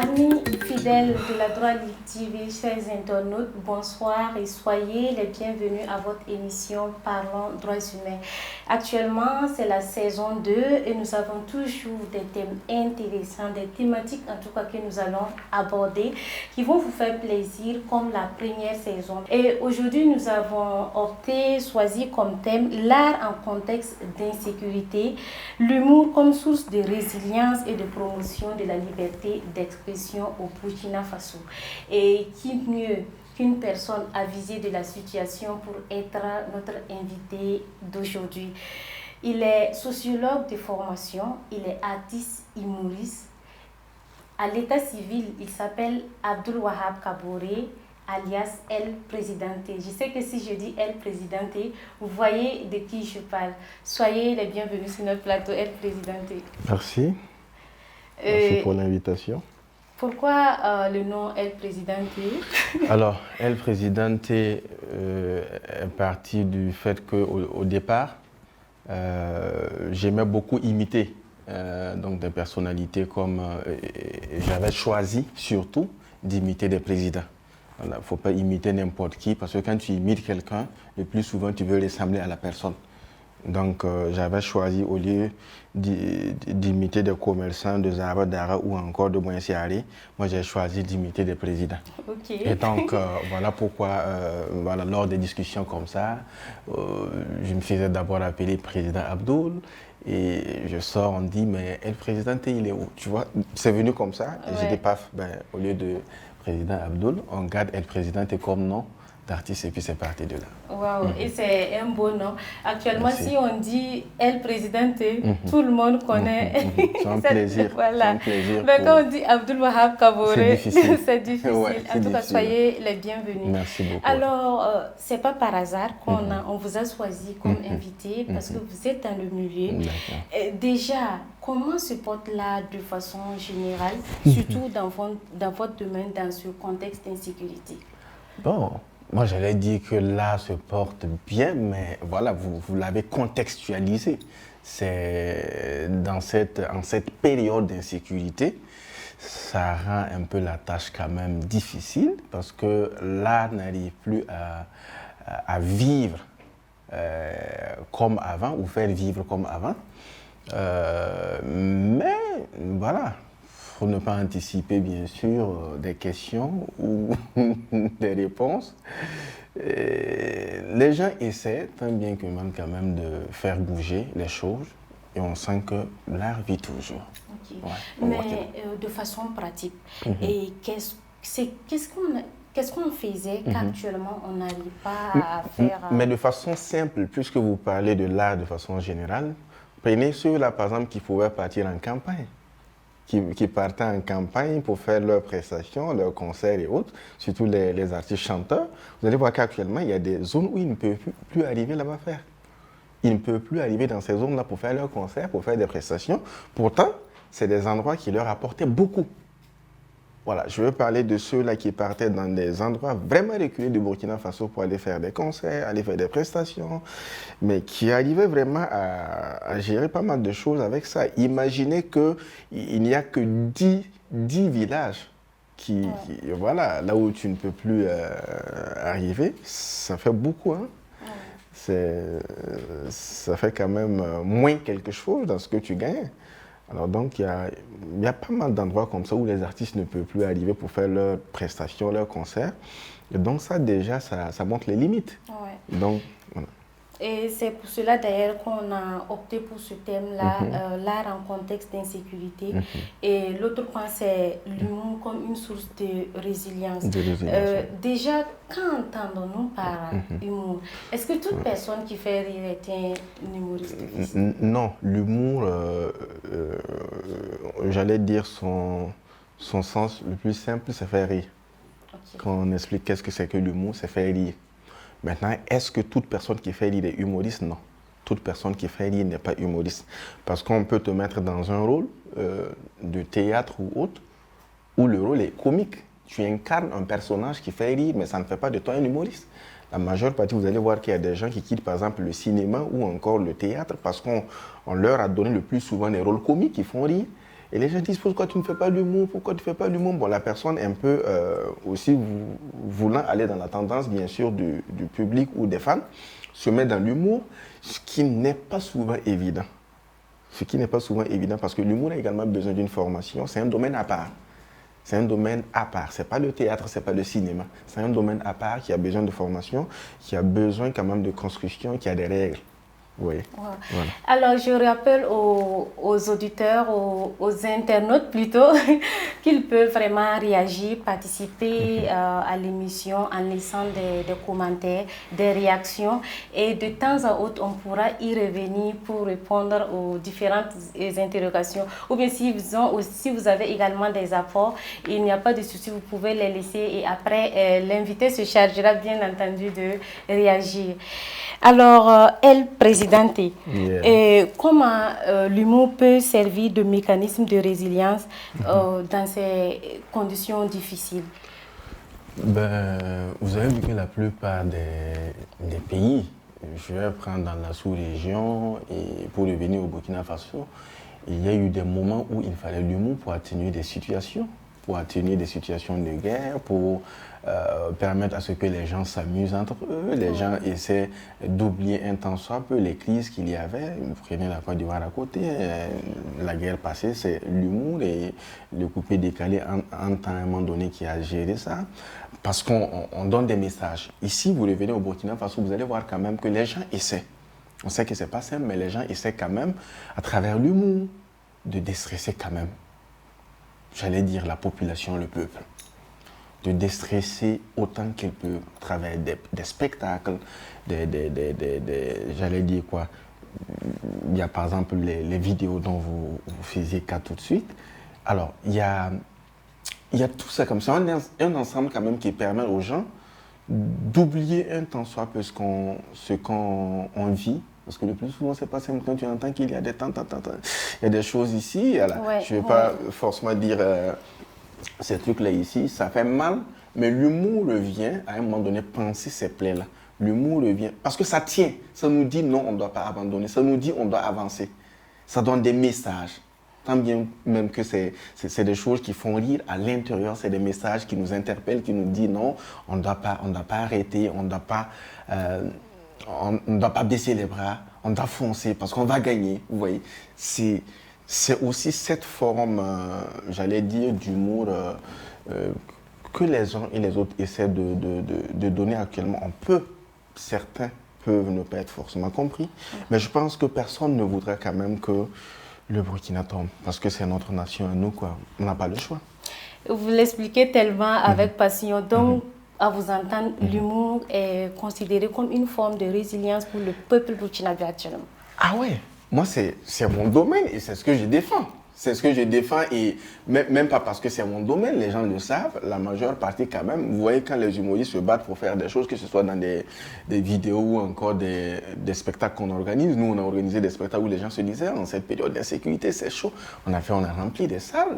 Amis fidèles de la Droite TV, chers internautes, bonsoir et soyez les bienvenus à votre émission Parlons droits humains. Actuellement, c'est la saison 2 et nous avons toujours des thèmes intéressants, des thématiques en tout cas que nous allons aborder qui vont vous faire plaisir comme la première saison. Et aujourd'hui, nous avons choisi comme thème l'art en contexte d'insécurité, l'humour comme source de résilience et de promotion de la liberté d'expression au Burkina Faso. Et qui mieux qu'une personne avisée de la situation pour être notre invité d'aujourd'hui. Il est sociologue de formation, il est artiste humoriste. À l'état civil, il s'appelle Abdul Wahab Kaboré, alias El Presidente. Je sais que si je dis El Presidente, vous voyez de qui je parle. Soyez les bienvenus sur notre plateau El Presidente. Merci. Merci pour l'invitation. Pourquoi le nom El Presidente? Alors, El Presidente est parti du fait qu'au départ, j'aimais beaucoup imiter donc des personnalités comme... j'avais choisi surtout d'imiter des présidents. Il ne faut pas imiter n'importe qui parce que quand tu imites quelqu'un, le plus souvent tu veux ressembler à la personne. Donc j'avais choisi, au lieu d'imiter des commerçants, des Arabes d'Ara ou encore de Moyen-Siaré, moi j'ai choisi d'imiter des présidents. Okay. Et donc voilà pourquoi, voilà, lors des discussions comme ça, je me faisais d'abord appeler président Abdoul. Et je sors, on dit, mais El Presidente, il est où? Tu vois, c'est venu comme ça. Et j'ai dit, paf, au lieu de président Abdoul, on garde El Presidente comme nom d'artiste et puis c'est parti de là. Waouh, et c'est un beau nom. Actuellement, merci. Si on dit El Presidente, tout le monde connaît. C'est un plaisir. Voilà. Plaisir mais quand on dit Abdul Wahab Kaboré, c'est difficile. C'est difficile. Ouais, en tout cas, soyez les bienvenus. Merci beaucoup. Alors, c'est pas par hasard qu'on vous a choisi comme invité parce que vous êtes dans le milieu. Déjà, comment se porte l'art de façon générale, surtout dans votre domaine, dans ce contexte d'insécurité? Bon, moi j'allais dire que l'art se porte bien, mais voilà, vous l'avez contextualisé. C'est en cette période d'insécurité, ça rend un peu la tâche quand même difficile parce que l'art n'arrive plus à vivre comme avant ou faire vivre comme avant. Mais voilà, pour ne pas anticiper bien sûr des questions ou des réponses. Les gens essaient tant bien que mal quand même de faire bouger les choses et on sent que l'art vit toujours. Okay. Ouais, mais de façon pratique, et qu'est-ce qu'on faisait qu'actuellement on n'arrive pas à faire... Mais de façon simple, puisque vous parlez de l'art de façon générale, prenez ceux-là par exemple qui pouvaient partir en campagne. Qui partaient en campagne pour faire leurs prestations, leurs concerts et autres, surtout les artistes chanteurs. Vous allez voir qu'actuellement, il y a des zones où ils ne peuvent plus arriver là-bas faire. Ils ne peuvent plus arriver dans ces zones-là pour faire leurs concerts, pour faire des prestations. Pourtant, c'est des endroits qui leur apportaient beaucoup. Voilà, je veux parler de ceux-là qui partaient dans des endroits vraiment reculés du Burkina Faso pour aller faire des concerts, aller faire des prestations, mais qui arrivaient vraiment à gérer pas mal de choses avec ça. Imaginez qu'il n'y a que 10 villages voilà, là où tu ne peux plus arriver, ça fait beaucoup, hein? Ça fait quand même moins quelque chose dans ce que tu gagnes. Alors donc, il y a pas mal d'endroits comme ça où les artistes ne peuvent plus arriver pour faire leurs prestations, leurs concerts. Et donc ça, déjà, ça montre les limites. Ouais. Donc, voilà. Et c'est pour cela d'ailleurs qu'on a opté pour ce thème-là, l'art en contexte d'insécurité. Et l'autre point, c'est l'humour comme une source de résilience. Déjà, quand entendons-nous par humour? Est-ce que toute personne qui fait rire est un humoriste? Non, l'humour, j'allais dire son sens le plus simple, c'est faire rire. Okay. Quand on explique qu'est-ce que c'est que l'humour, c'est faire rire. Maintenant, est-ce que toute personne qui fait rire est humoriste? Non. Toute personne qui fait rire n'est pas humoriste. Parce qu'on peut te mettre dans un rôle de théâtre ou autre, où le rôle est comique. Tu incarnes un personnage qui fait rire, mais ça ne fait pas de toi un humoriste. La majeure partie, vous allez voir qu'il y a des gens qui quittent par exemple le cinéma ou encore le théâtre parce qu'on leur a donné le plus souvent des rôles comiques qui font rire. Et les gens disent, pourquoi tu ne fais pas l'humour? Pourquoi tu ne fais pas l'humour? Bon, la personne un peu aussi voulant aller dans la tendance, bien sûr, du public ou des fans, se met dans l'humour, ce qui n'est pas souvent évident. Ce qui n'est pas souvent évident parce que l'humour a également besoin d'une formation. C'est un domaine à part. C'est un domaine à part. Ce n'est pas le théâtre, ce n'est pas le cinéma. C'est un domaine à part qui a besoin de formation, qui a besoin quand même de construction, qui a des règles. Oui. Wow. Voilà. Alors, je rappelle aux auditeurs, aux internautes plutôt, qu'ils peuvent vraiment réagir, participer à l'émission en laissant des commentaires, des réactions. Et de temps à autre, on pourra y revenir pour répondre aux différentes interrogations. Ou bien si vous avez également des apports, il n'y a pas de souci, vous pouvez les laisser. Et après, l'invité se chargera bien entendu de réagir. Alors, elle, présidente, comment l'humour peut servir de mécanisme de résilience dans ces conditions difficiles? Vous avez vu que la plupart des pays, je vais prendre dans la sous-région et pour revenir au Burkina Faso, il y a eu des moments où il fallait l'humour pour atténuer des situations, de guerre, pour permettre à ce que les gens s'amusent entre eux, les gens essaient d'oublier un temps soit peu les crises qu'il y avait. Vous prenez la Côte d'Ivoire à côté, la guerre passée, c'est l'humour et le coupé décalé en temps à un moment donné qui a géré ça. Parce qu'on donne des messages. Ici, vous revenez au Burkina Faso, vous allez voir quand même que les gens essaient. On sait que c'est pas simple, mais les gens essaient quand même, à travers l'humour, de déstresser quand même, j'allais dire, la population, le peuple. De déstresser autant qu'ils peuvent à travers des spectacles, j'allais dire quoi, il y a par exemple les vidéos dont vous faisiez cas tout de suite. Alors, il y a tout ça comme ça, un ensemble quand même qui permet aux gens d'oublier un tant soit peu ce qu'on vit. Parce que le plus souvent, c'est pas simple quand tu entends qu'il y a des il y a des choses ici. Je ne vais pas forcément dire ces trucs-là ici, ça fait mal, mais l'humour revient à un moment donné penser ces plaies-là. L'humour revient parce que ça tient, ça nous dit non, on ne doit pas abandonner, ça nous dit on doit avancer. Ça donne des messages. Tant bien même que c'est des choses qui font rire à l'intérieur, c'est des messages qui nous interpellent, qui nous disent non, on ne doit pas arrêter, on ne doit pas baisser les bras, on doit foncer parce qu'on va gagner. Vous voyez, c'est aussi cette forme, j'allais dire, d'humour que les uns et les autres essaient de donner actuellement. Certains peuvent ne pas être forcément compris, mais je pense que personne ne voudrait quand même que le Burkina tombe, parce que c'est notre nation à nous, quoi. On n'a pas le choix. Vous l'expliquez tellement avec passion. Donc, à vous entendre, l'humour est considéré comme une forme de résilience pour le peuple burkinabé actuellement. Ah ouais, moi c'est mon domaine et c'est ce que je défends. C'est ce que je défends et même pas parce que c'est mon domaine, les gens le savent, la majeure partie quand même. Vous voyez quand les humoristes se battent pour faire des choses, que ce soit dans des vidéos ou encore des spectacles qu'on organise. Nous, on a organisé des spectacles où les gens se disaient, en cette période d'insécurité, c'est chaud. On a rempli des salles.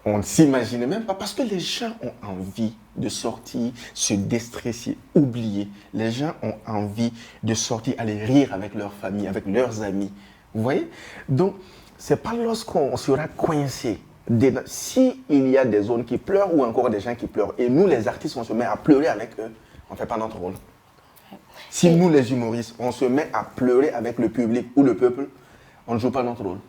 On ne s'imaginait même pas parce que les gens ont envie de sortir, se déstresser, oublier. Les gens ont envie de sortir, aller rire avec leur famille, avec leurs amis. Vous voyez? Donc, c'est pas lorsqu'on sera coincé, s'il y a des zones qui pleurent ou encore des gens qui pleurent, et nous les artistes, on se met à pleurer avec eux, on ne fait pas notre rôle. Si nous les humoristes, on se met à pleurer avec le public ou le peuple, on ne joue pas notre rôle.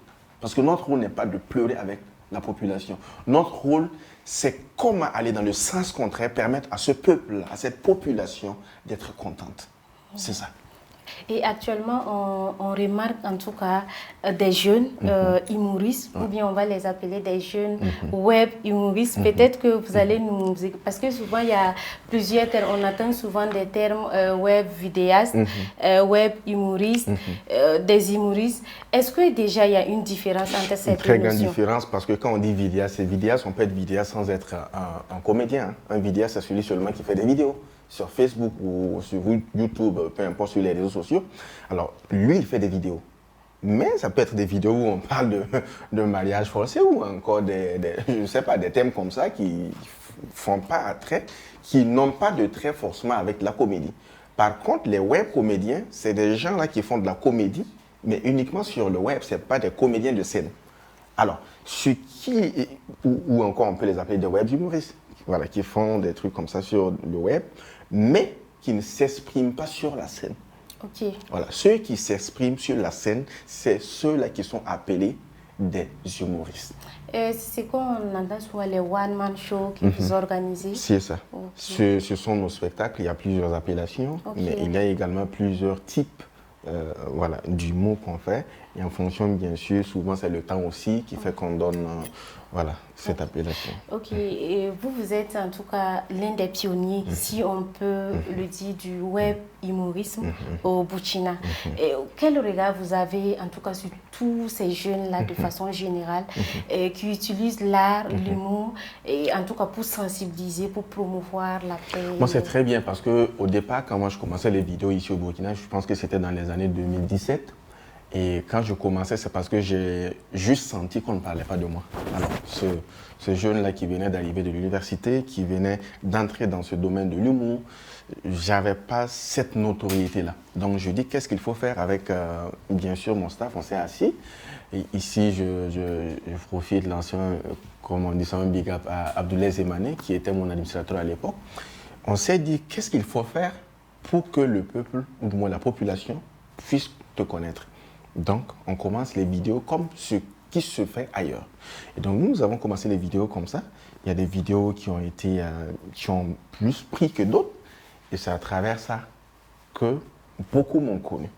Parce que notre rôle n'est pas de pleurer avec la population. Notre rôle, c'est comment aller dans le sens contraire, permettre à ce peuple, à cette population d'être contente. C'est ça. Et actuellement, on remarque en tout cas des jeunes humoristes, ou bien on va les appeler des jeunes web humoristes. Peut-être que vous allez nous... Parce que souvent, il y a plusieurs termes. On entend souvent des termes web vidéastes, web humoristes, des humoristes. Est-ce que déjà, il y a une différence entre ces deux notions? Une très grande différence, parce que quand on dit vidéaste, on peut être vidéaste sans être un comédien. Un vidéaste, c'est celui seulement qui fait des vidéos sur Facebook ou sur YouTube, peu importe, sur les réseaux sociaux. Alors, lui, il fait des vidéos. Mais ça peut être des vidéos où on parle de mariage forcé ou encore je ne sais pas, des thèmes comme ça qui font pas attrait, qui n'ont pas de trait forcément avec la comédie. Par contre, les web comédiens, c'est des gens là qui font de la comédie, mais uniquement sur le web, ce n'est pas des comédiens de scène. Alors, ou encore on peut les appeler des web humoristes, voilà, qui font des trucs comme ça sur le web, mais qui ne s'expriment pas sur la scène. Ok. Voilà, ceux qui s'expriment sur la scène, c'est ceux-là qui sont appelés des humoristes. C'est quoi on entend souvent les one-man shows que vous organisez? C'est ça. Okay. Ce sont nos spectacles, il y a plusieurs appellations, Okay. mais il y a également plusieurs types voilà, d'humour qu'on fait. Et en fonction, bien sûr, souvent c'est le temps aussi qui fait qu'on donne voilà, cette appellation. Ok, et vous êtes en tout cas l'un des pionniers, si on peut le dire, du web humorisme au Burkina. Et quel regard vous avez en tout cas sur tous ces jeunes-là de façon générale qui utilisent l'art, l'humour, et en tout cas pour sensibiliser, pour promouvoir la paix? Moi, c'est très bien parce qu'au départ, quand moi je commençais les vidéos ici au Burkina, je pense que c'était dans les années 2017. Et quand je commençais, c'est parce que j'ai juste senti qu'on ne parlait pas de moi. Alors, ce jeune-là qui venait d'arriver de l'université, qui venait d'entrer dans ce domaine de l'humour, j'avais pas cette notoriété-là. Donc, je dis, qu'est-ce qu'il faut faire avec, bien sûr, mon staff? On s'est assis. Et ici, je profite de l'ancien, comme on dit ça, un big up à Abdoulaye Zemane, qui était mon administrateur à l'époque. On s'est dit, qu'est-ce qu'il faut faire pour que le peuple, ou du moins la population, puisse te connaître? Donc, on commence les vidéos comme ce qui se fait ailleurs. Et donc, nous avons commencé les vidéos comme ça. Il y a des vidéos qui ont plus pris que d'autres. Et c'est à travers ça que beaucoup m'ont connu.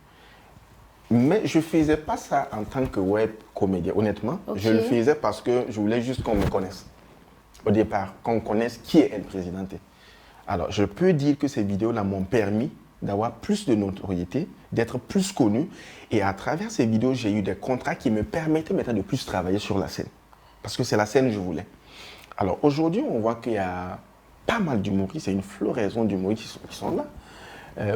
Mais je ne faisais pas ça en tant que web comédien, honnêtement. Okay. Je le faisais parce que je voulais juste qu'on me connaisse. Au départ, qu'on connaisse qui est El Presidente. Alors, je peux dire que ces vidéos-là m'ont permis d'avoir plus de notoriété, d'être plus connu. Et à travers ces vidéos, j'ai eu des contrats qui me permettaient maintenant de plus travailler sur la scène. Parce que c'est la scène que je voulais. Alors aujourd'hui, on voit qu'il y a pas mal d'humoristes, c'est une floraison d'humoristes qui sont là.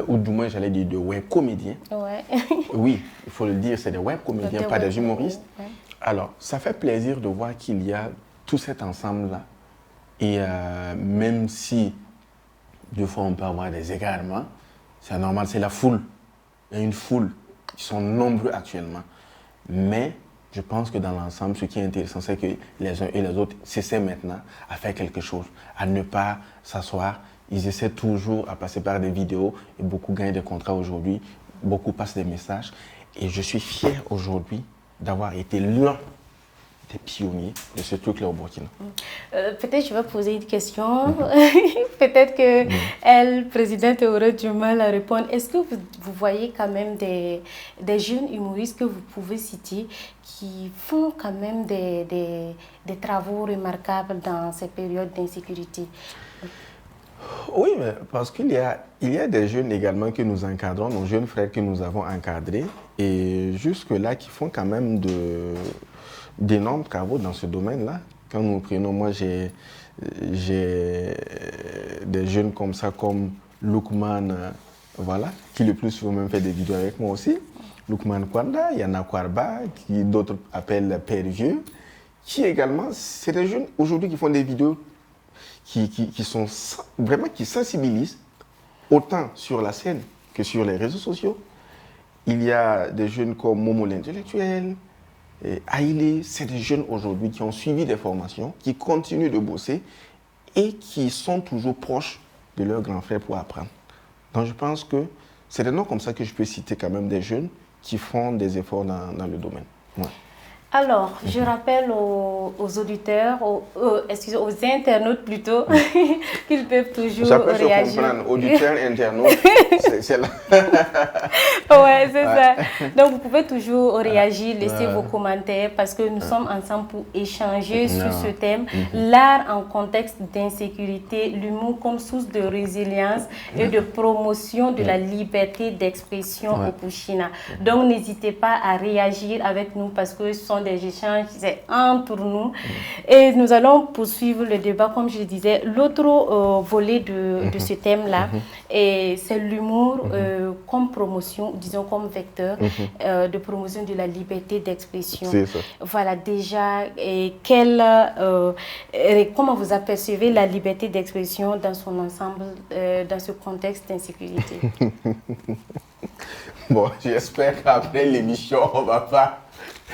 Ou du moins, j'allais dire de web comédiens. Ouais. Oui, il faut le dire, c'est des web comédiens, pas des humoristes. Ouais. Alors, ça fait plaisir de voir qu'il y a tout cet ensemble-là. Et même si, des fois, on peut avoir des égarements, c'est normal, c'est la foule. Il y a une foule. Ils sont nombreux actuellement. Mais je pense que dans l'ensemble, ce qui est intéressant, c'est que les uns et les autres s'essaient maintenant à faire quelque chose, à ne pas s'asseoir. Ils essaient toujours à passer par des vidéos et beaucoup gagnent des contrats aujourd'hui. Beaucoup passent des messages. Et je suis fier aujourd'hui d'avoir été l'un des pionniers de ce truc-là au Burkina. Peut-être je vais poser une question. Peut-être que elle, présidente, aurait du mal à répondre. Est-ce que vous voyez quand même des jeunes humoristes que vous pouvez citer qui font quand même des travaux remarquables dans ces périodes d'insécurité? Oui, mais parce qu'il y a des jeunes également que nous encadrons, nos jeunes frères que nous avons encadrés, et jusque-là qui font quand même d'énormes travaux dans ce domaine-là. Quand nous prenons, moi j'ai des jeunes comme ça, comme Lukman, voilà, qui le plus souvent même fait des vidéos avec moi aussi. Lukman Kwanda, il y en a Kwarba, qui d'autres appellent Père Vieux, qui également, c'est des jeunes aujourd'hui qui font des vidéos qui sont vraiment, qui sensibilisent autant sur la scène que sur les réseaux sociaux. Il y a des jeunes comme Momo l'intellectuel, Aïlé, c'est des jeunes aujourd'hui qui ont suivi des formations, qui continuent de bosser et qui sont toujours proches de leurs grands frères pour apprendre. Donc je pense que c'est des noms comme ça que je peux citer quand même des jeunes qui font des efforts dans le domaine. Ouais. Alors, je rappelle aux auditeurs, aux internautes plutôt, qu'ils peuvent toujours ça peut réagir. Se comprendre, auditeurs, internautes, c'est là. Ouais, c'est ça. Donc, vous pouvez toujours réagir, laisser vos commentaires parce que nous sommes ensemble pour échanger sur ce thème. L'art en contexte d'insécurité, l'humour comme source de résilience et de promotion de la liberté d'expression au Burkina. Donc, n'hésitez pas à réagir avec nous parce que ce sont des échanges, c'est entre nous. Et nous allons poursuivre le débat, comme je le disais. L'autre volet de ce thème-là, c'est l'humour comme promotion, disons comme vecteur de promotion de la liberté d'expression. C'est ça. Voilà, déjà, comment vous apercevez la liberté d'expression dans son ensemble, dans ce contexte d'insécurité? Bon, j'espère qu'après l'émission, on va pas...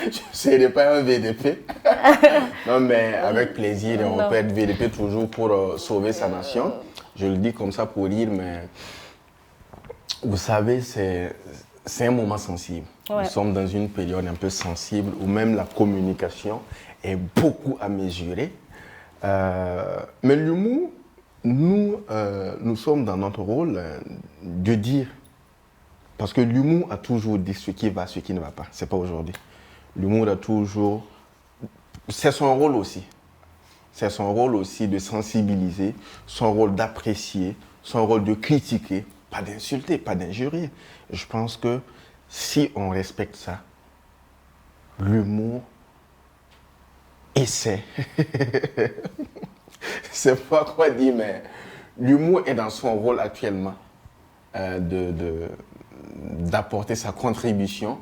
Je ne pas un VDP. Non, mais avec plaisir, on peut être VDP toujours pour sauver sa nation. Je le dis comme ça pour rire, mais vous savez, c'est un moment sensible. Ouais. Nous sommes dans une période un peu sensible où même la communication est beaucoup à mesurer. Mais l'humour, nous sommes dans notre rôle de dire. Parce que l'humour a toujours dit ce qui va, ce qui ne va pas. Ce n'est pas aujourd'hui. L'humour a toujours... C'est son rôle aussi. C'est son rôle aussi de sensibiliser, son rôle d'apprécier, son rôle de critiquer, pas d'insulter, pas d'injurier. Je pense que si on respecte ça, l'humour essaie. C'est pas quoi dire, mais l'humour est dans son rôle actuellement d'apporter sa contribution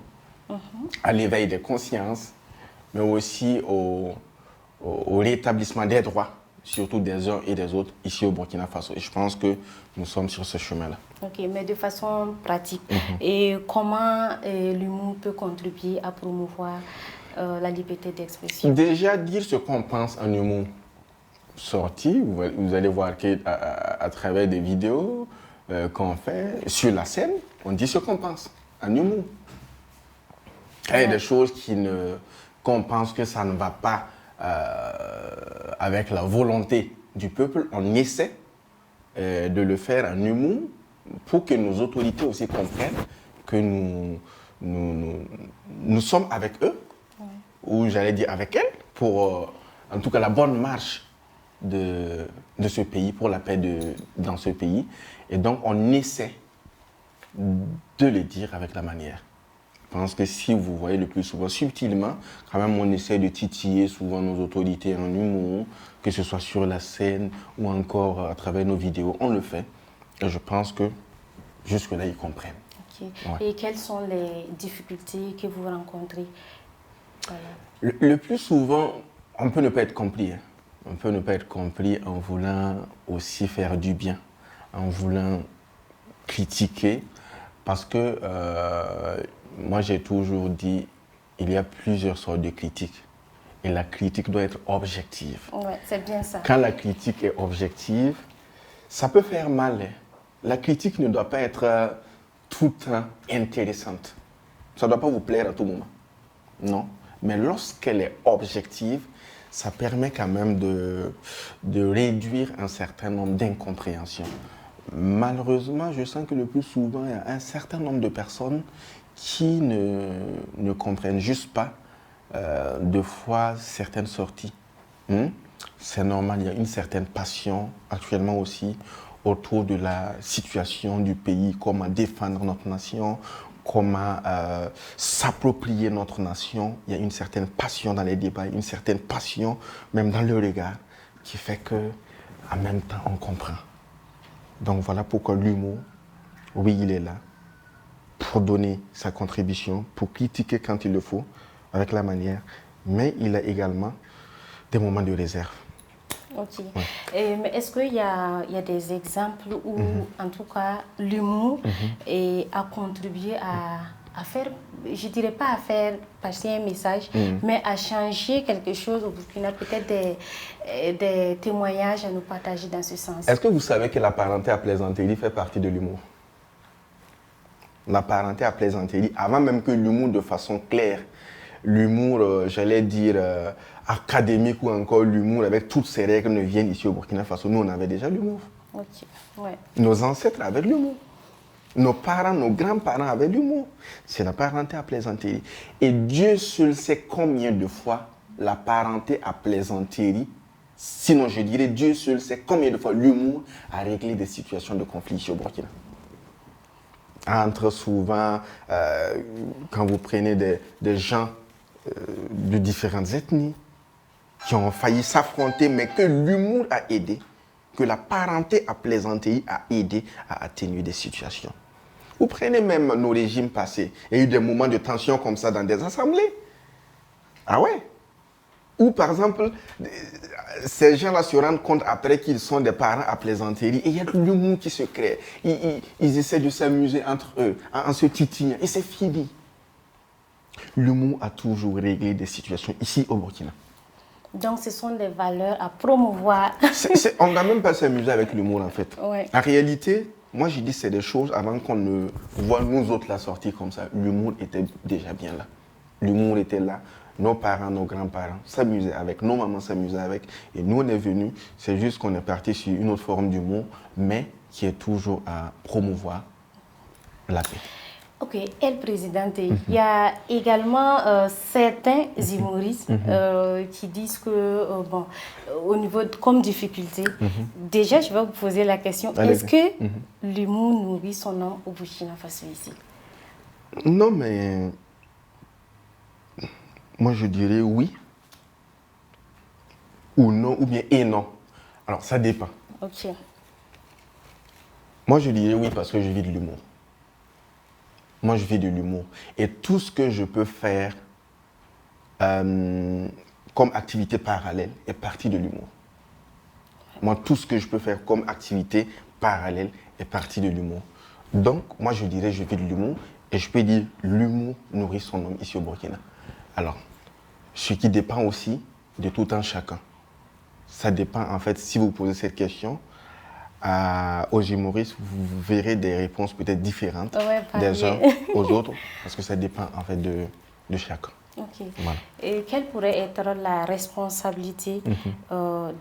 à l'éveil des consciences, mais aussi au rétablissement des droits, surtout des uns et des autres, ici au Burkina Faso. Et je pense que nous sommes sur ce chemin-là. Ok, mais de façon pratique. Et comment l'humour peut contribuer à promouvoir la liberté d'expression? Déjà, dire ce qu'on pense en humour sorti, vous allez voir qu'à travers des vidéos qu'on fait sur la scène, on dit ce qu'on pense en humour. Il y a des choses qu'on pense que ça ne va pas avec la volonté du peuple, on essaie de le faire en humour pour que nos autorités aussi comprennent que nous sommes avec eux, ou j'allais dire avec elles, pour en tout cas la bonne marche de ce pays, pour la paix dans ce pays. Et donc on essaie de le dire avec la manière. Je pense que si vous voyez le plus souvent, subtilement, quand même on essaie de titiller souvent nos autorités en humour, que ce soit sur la scène ou encore à travers nos vidéos, on le fait. Et je pense que jusque-là, ils comprennent. Okay. Ouais. Et quelles sont les difficultés que vous rencontrez? Voilà. Le plus souvent, on peut ne pas être compris. Hein. On peut ne pas être compris en voulant aussi faire du bien, en voulant critiquer, parce que moi j'ai toujours dit, il y a plusieurs sortes de critiques. Et la critique doit être objective. Ouais, c'est bien ça. Quand la critique est objective, ça peut faire mal. Hein. La critique ne doit pas être tout le temps intéressante. Ça ne doit pas vous plaire à tout moment. Non. Mais lorsqu'elle est objective, ça permet quand même de réduire un certain nombre d'incompréhensions. Malheureusement, je sens que le plus souvent, il y a un certain nombre de personnes qui ne comprennent juste pas deux fois certaines sorties. C'est normal, il y a une certaine passion actuellement aussi autour de la situation du pays, comment défendre notre nation, comment s'approprier notre nation. Il y a une certaine passion dans les débats, une certaine passion même dans le regard qui fait qu'en même temps on comprend. Donc voilà pourquoi l'humour, oui, il est là pour donner sa contribution, pour critiquer quand il le faut, avec la manière, mais il a également des moments de réserve. Ok. Ouais. Mais est-ce qu'il y a des exemples où, en tout cas, l'humour a contribué à faire, je ne dirais pas à faire passer un message, mais à changer quelque chose au Burkina, peut-être des témoignages à nous partager dans ce sens? Est-ce que vous savez que la parenté à plaisanterie fait partie de l'humour? La parenté à plaisanterie, avant même que l'humour de façon claire, l'humour, j'allais dire, académique ou encore l'humour avec toutes ces règles ne viennent ici au Burkina Faso. Nous, on avait déjà l'humour. Okay. Ouais. Nos ancêtres avaient l'humour. Nos parents, nos grands-parents avaient l'humour. C'est la parenté à plaisanterie. Et Dieu seul sait combien de fois la parenté à plaisanterie, sinon je dirais Dieu seul sait combien de fois l'humour a réglé des situations de conflit ici au Burkina. Entre souvent, quand vous prenez des gens de différentes ethnies qui ont failli s'affronter, mais que l'humour a aidé, que la parenté à plaisanterie a aidé à atténuer des situations. Vous prenez même nos régimes passés. Il y a eu des moments de tension comme ça dans des assemblées. Ah ouais? Ou par exemple, ces gens-là se rendent compte après qu'ils sont des parents à plaisanterie et il y a de l'humour qui se crée. Ils essaient de s'amuser entre eux, en se titillant et c'est fini. L'humour a toujours réglé des situations ici au Burkina. Donc, ce sont des valeurs à promouvoir. On ne va même pas s'amuser avec l'humour, en fait. Ouais. En réalité, moi, je dis que c'est des choses avant qu'on ne voit nous autres la sortie comme ça. L'humour était déjà bien là. L'humour était là. Nos parents, nos grands-parents s'amusaient avec. Nos mamans s'amusaient avec. Et nous, on est venus. C'est juste qu'on est parti sur une autre forme d'humour, mais qui est toujours à promouvoir la paix. Ok, El Presidente, il y a également certains humoristes qui disent que, au niveau comme difficulté, déjà je vais vous poser la question, est-ce que l'humour nourrit son nom au Burkina Faso ici? Non, mais moi je dirais oui, ou non, ou bien et non. Alors ça dépend. Ok. Moi je dirais oui parce que je vis de l'humour. Moi, je vis de l'humour. Et tout ce que je peux faire comme activité parallèle est partie de l'humour. Moi, tout ce que je peux faire comme activité parallèle est partie de l'humour. Donc, moi, je dirais je vis de l'humour. Et je peux dire l'humour nourrit son homme ici au Burkina. Alors, ce qui dépend aussi de tout un chacun. Ça dépend, en fait, si vous posez cette question, aux humoristes, vous verrez des réponses peut-être différentes des uns aux autres, parce que ça dépend en fait de chacun. Ok. Voilà. Et quelle pourrait être la responsabilité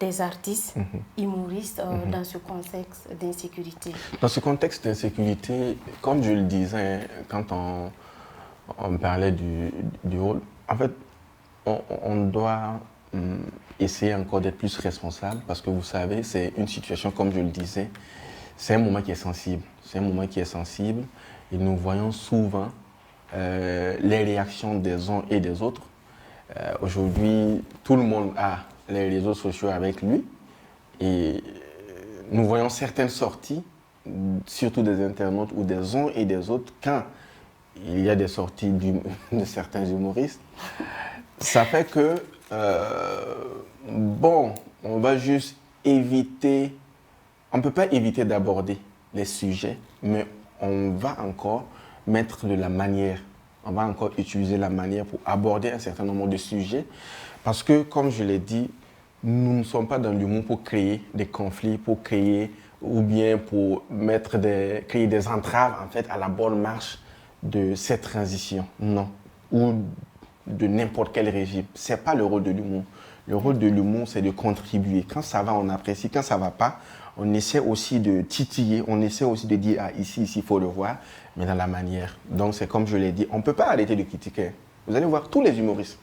des artistes humoristes dans ce contexte d'insécurité? Dans ce contexte d'insécurité, comme je le disais quand on parlait du rôle, en fait, on doit essayer encore d'être plus responsable parce que vous savez, c'est une situation, comme je le disais, c'est un moment qui est sensible. C'est un moment qui est sensible et nous voyons souvent les réactions des uns et des autres. Aujourd'hui, tout le monde a les réseaux sociaux avec lui et nous voyons certaines sorties, surtout des internautes ou des uns et des autres, quand il y a des sorties de certains humoristes. Ça fait que on va juste éviter, on ne peut pas éviter d'aborder les sujets, mais on va encore mettre de la manière, on va encore utiliser la manière pour aborder un certain nombre de sujets, parce que, comme je l'ai dit, nous ne sommes pas dans l'humour pour créer des conflits, pour créer, ou bien pour créer des entraves, en fait, à la bonne marche de cette transition, non, ou de n'importe quel régime. Ce n'est pas le rôle de l'humour. Le rôle de l'humour, c'est de contribuer. Quand ça va, on apprécie. Quand ça ne va pas, on essaie aussi de titiller, on essaie aussi de dire, ah, ici, il faut le voir, mais dans la manière. Donc, c'est comme je l'ai dit, on ne peut pas arrêter de critiquer. Vous allez voir tous les humoristes,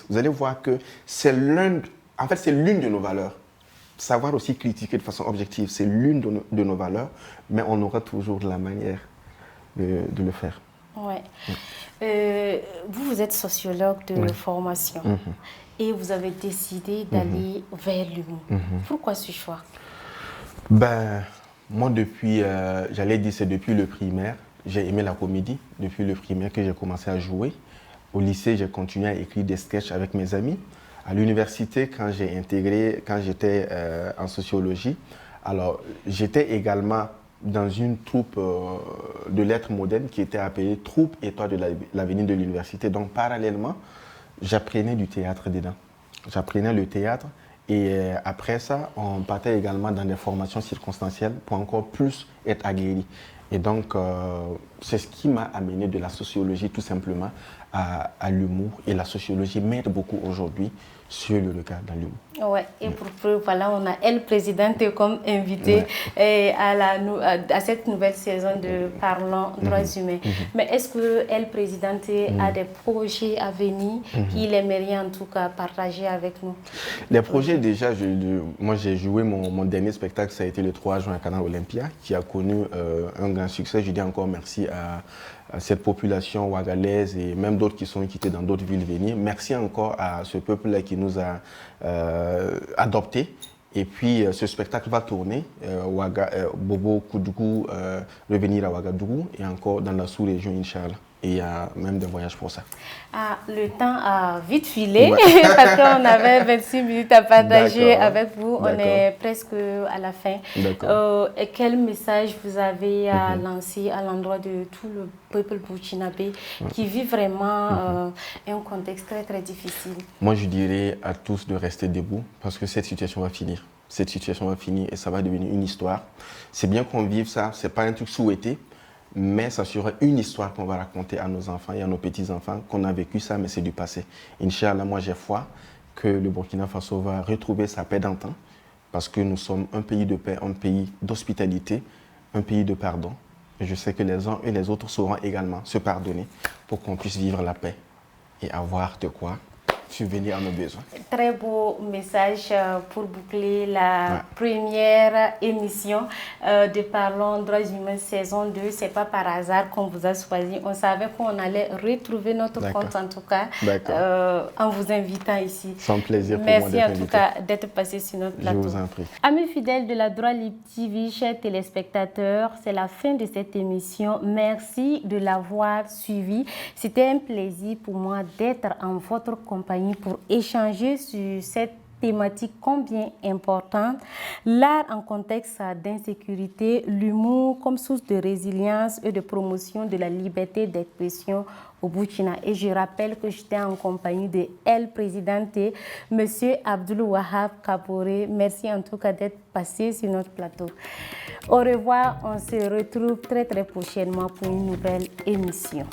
vous allez voir que c'est l'une de nos valeurs. Savoir aussi critiquer de façon objective, c'est l'une de nos valeurs, mais on aura toujours de la manière de le faire. Ouais. Vous êtes sociologue de formation et vous avez décidé d'aller vers l'humour. Pourquoi ce choix? Moi, j'allais dire, c'est depuis le primaire. J'ai aimé la comédie depuis le primaire que j'ai commencé à jouer. Au lycée, j'ai continué à écrire des sketchs avec mes amis. À l'université, quand j'étais en sociologie, alors j'étais également dans une troupe de lettres modernes qui était appelée Troupe Étoile de l'avenir de l'université. Donc, parallèlement, j'apprenais du théâtre dedans. J'apprenais le théâtre et après ça, on partait également dans des formations circonstancielles pour encore plus être aguerri. Et donc, c'est ce qui m'a amené de la sociologie tout simplement à l'humour. Et la sociologie m'aide beaucoup aujourd'hui sur le regard dans l'humour. Ouais, et pour preuve, voilà, on a El Presidente comme invité à cette nouvelle saison de Parlons droits humains. Mais est-ce que El Presidente a des projets à venir qu'il aimerait en tout cas partager avec nous? Les projets, déjà, moi j'ai joué mon dernier spectacle, ça a été le 3 juin à Canal Olympia, qui a connu un grand succès. Je dis encore merci à cette population ouagalaise et même d'autres qui sont quittés dans d'autres villes venir. Merci encore à ce peuple-là qui nous a adoptés Et puis, ce spectacle va tourner, Bobo Koudougou revenir à Ouagadougou et encore dans la sous-région, Inch'Allah. Et il y a même des voyages pour ça. Ah, le temps a vite filé parce qu'on avait 26 minutes à partager avec vous. On est presque à la fin. Et quel message vous avez à lancer à l'endroit de tout le peuple burkinabé qui vit vraiment un contexte très très difficile? Moi, je dirais à tous de rester debout parce que cette situation va finir. Cette situation va finir et ça va devenir une histoire. C'est bien qu'on vive ça, c'est pas un truc souhaité. Mais ça sera une histoire qu'on va raconter à nos enfants et à nos petits-enfants qu'on a vécu ça, mais c'est du passé. Inch'Allah, moi j'ai foi que le Burkina Faso va retrouver sa paix d'antan parce que nous sommes un pays de paix, un pays d'hospitalité, un pays de pardon. Et je sais que les uns et les autres sauront également se pardonner pour qu'on puisse vivre la paix et avoir de quoi subvenir à nos besoins. Très beau message pour boucler la première émission de Parlons Droits Humains saison 2. C'est pas par hasard qu'on vous a choisi. On savait qu'on allait retrouver notre compte en tout cas en vous invitant ici. Sans plaisir pour Merci moi en tout cas d'être passé sur notre plateau. Je vous en prie. Amis fidèles de la Droit Libre TV, chers téléspectateurs, c'est la fin de cette émission. Merci de l'avoir suivi. C'était un plaisir pour moi d'être en votre compagnie pour échanger sur cette thématique combien importante, l'art en contexte d'insécurité, l'humour comme source de résilience et de promotion de la liberté d'expression au Burkina. Et je rappelle que j'étais en compagnie de El Presidente, M. Abdoul Wahab Kaboré. Merci en tout cas d'être passé sur notre plateau. Au revoir, on se retrouve très très prochainement pour une nouvelle émission.